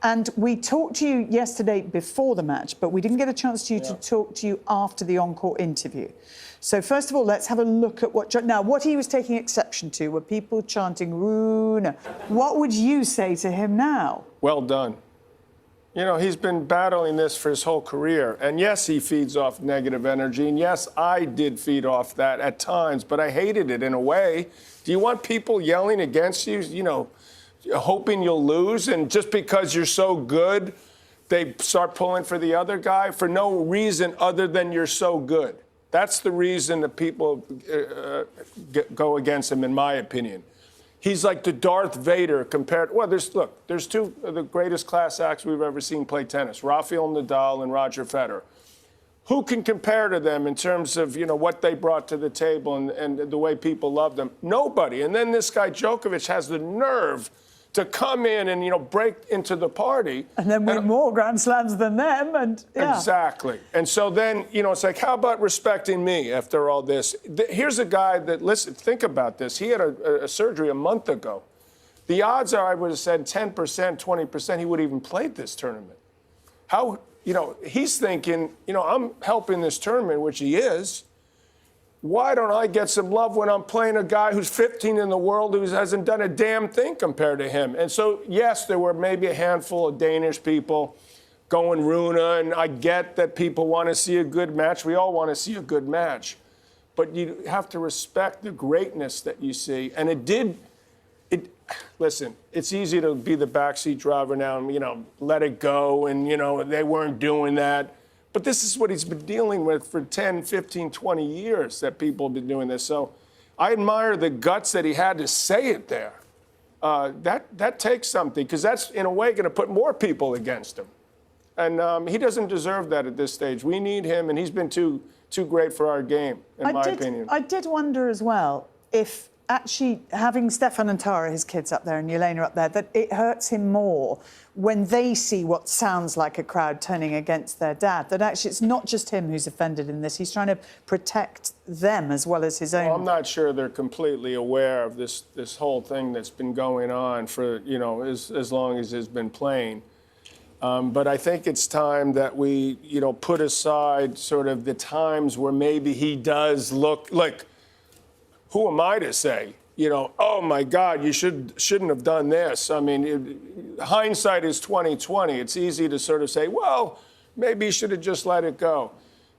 And we talked to you yesterday before the match, but we didn't get a chance to talk to you after the on-court interview. So first of all, let's have a look at what he was taking exception to were people chanting Rune. What would you say to him now? Well done. You know, he's been battling this for his whole career. And yes, he feeds off negative energy. And yes, I did feed off that at times, but I hated it in a way. Do you want people yelling against you, you know, hoping you'll lose? And just because you're so good, they start pulling for the other guy for no reason other than you're so good. That's the reason that people go against him, in my opinion. He's like the Darth Vader compared. Well, there's two of the greatest class acts we've ever seen play tennis: Rafael Nadal and Roger Federer. Who can compare to them in terms of, you know, what they brought to the table and the way people love them? Nobody. And then this guy Djokovic has the nerve to come in and, you know, break into the party. And then win more Grand Slams than them. And yeah. Exactly. And so then, you know, it's like, how about respecting me after all this? Here's a guy that, listen, think about this. He had a surgery a month ago. The odds are, I would have said 10%, 20%, he would have even played this tournament. How, you know, he's thinking, you know, I'm helping this tournament, which he is. Why don't I get some love when I'm playing a guy who's 15 in the world who hasn't done a damn thing compared to him? And so, yes, there were maybe a handful of Danish people going Rune, and I get that people want to see a good match. We all want to see a good match. But you have to respect the greatness that you see. And listen, it's easy to be the backseat driver now and, you know, let it go. And, you know, they weren't doing that. But this is what he's been dealing with for 10, 15, 20 years that people have been doing this. So I admire the guts that he had to say it there. That takes something, because that's, in a way, going to put more people against him. And he doesn't deserve that at this stage. We need him, and he's been too great for our game, in my opinion. I did wonder as well if actually having Stefan and Tara, his kids, up there and Yelena up there, that it hurts him more when they see what sounds like a crowd turning against their dad, that actually it's not just him who's offended in this. He's trying to protect them as well as his own. Well, I'm not sure they're completely aware of this whole thing that's been going on for, you know, as long as he's been playing. But I think it's time that we, you know, put aside sort of the times where maybe he does look like, who am I to say, you know, oh my God, you shouldn't have done this. I mean, hindsight is 20/20. It's easy to sort of say, well, maybe he should have just let it go.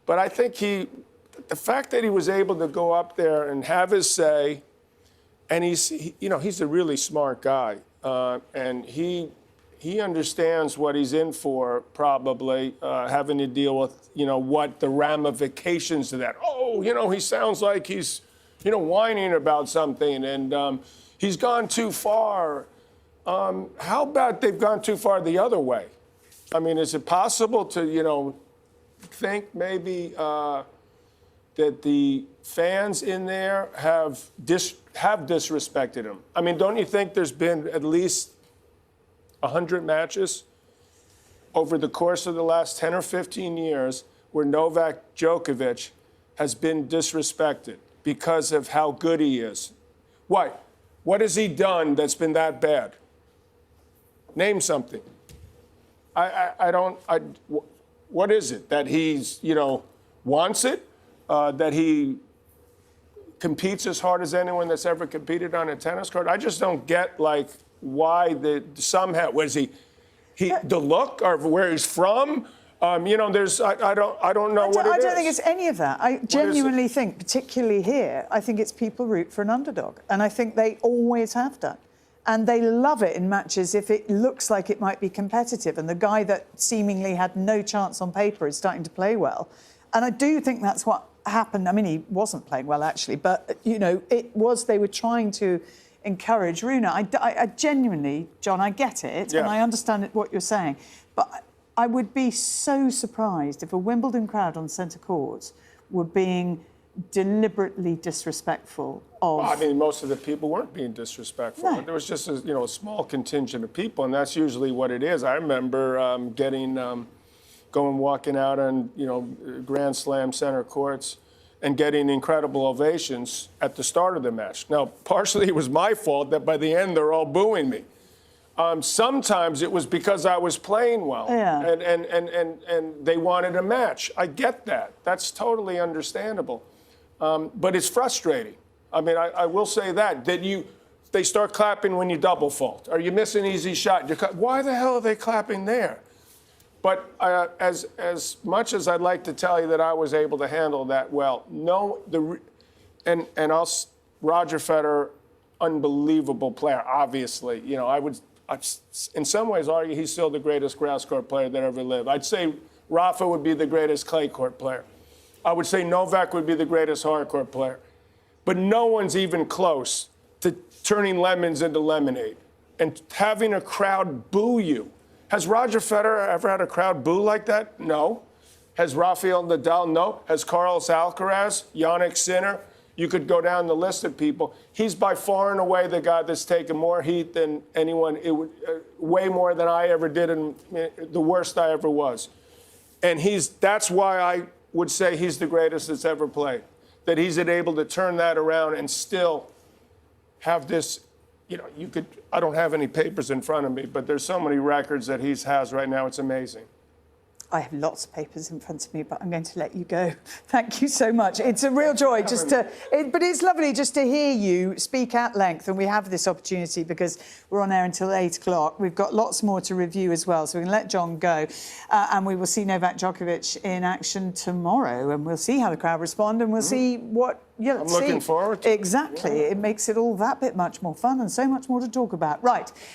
But I think the fact that he was able to go up there and have his say, and you know, he's a really smart guy, and he understands what he's in for, probably having to deal with, you know, what the ramifications of that. Oh, you know, he sounds like he's, you know, whining about something, and he's gone too far. How about they've gone too far the other way? I mean, is it possible to, you know, think maybe that the fans in there have disrespected him? I mean, don't you think there's been at least 100 matches over the course of the last 10 or 15 years where Novak Djokovic has been disrespected because of how good he is? What has he done that's been that bad? Name something. What is it? That he's, you know, wants it? That he competes as hard as anyone that's ever competed on a tennis court? I just don't get, like, why somehow, was he the look or where he's from? You know, I don't know what it is. I don't think it's any of that. I genuinely think, particularly here, I think it's people root for an underdog. And I think they always have done. And they love it in matches if it looks like it might be competitive. And the guy that seemingly had no chance on paper is starting to play well. And I do think that's what happened. I mean, he wasn't playing well, actually. But, you know, they were trying to encourage Rune. I genuinely, John, I get it. Yeah. And I understand what you're saying. But I would be so surprised if a Wimbledon crowd on centre court were being deliberately disrespectful of... Well, I mean, most of the people weren't being disrespectful. No. There was just a small contingent of people, and that's usually what it is. I remember walking out on, you know, Grand Slam center courts and getting incredible ovations at the start of the match. Now, partially it was my fault that by the end they're all booing me. Sometimes it was because I was playing well, Yeah. and they wanted a match. I get that. That's totally understandable. But it's frustrating. I mean, I will say that they start clapping when you double fault. Or you miss an easy shot. Why the hell are they clapping there? But as much as I'd like to tell you that I was able to handle that well, Roger Federer, unbelievable player, obviously. You know, I'd in some ways argue he's still the greatest grass court player that ever lived. I'd say Rafa would be the greatest clay court player. I would say Novak would be the greatest hard court player. But no one's even close to turning lemons into lemonade and having a crowd boo you. Has Roger Federer ever had a crowd boo like that? No. Has Rafael Nadal? No. Has Carlos Alcaraz? Yannick Sinner? You could go down the list of people. He's by far and away the guy that's taken more heat than anyone. Way more than I ever did, and the worst I ever was. And that's why I would say he's the greatest that's ever played. That he's able to turn that around and still have this. You know, I don't have any papers in front of me, but there's so many records that he has right now. It's amazing. I have lots of papers in front of me, but I'm going to let you go. Thank you so much. It's a real joy but it's lovely just to hear you speak at length, and we have this opportunity because we're on air until 8 o'clock. We've got lots more to review as well, so we can let John go, and we will see Novak Djokovic in action tomorrow, and we'll see how the crowd respond, and we'll see what. Yeah, I'm looking forward to it. Exactly. Yeah. It makes it all that bit much more fun and so much more to talk about. Right.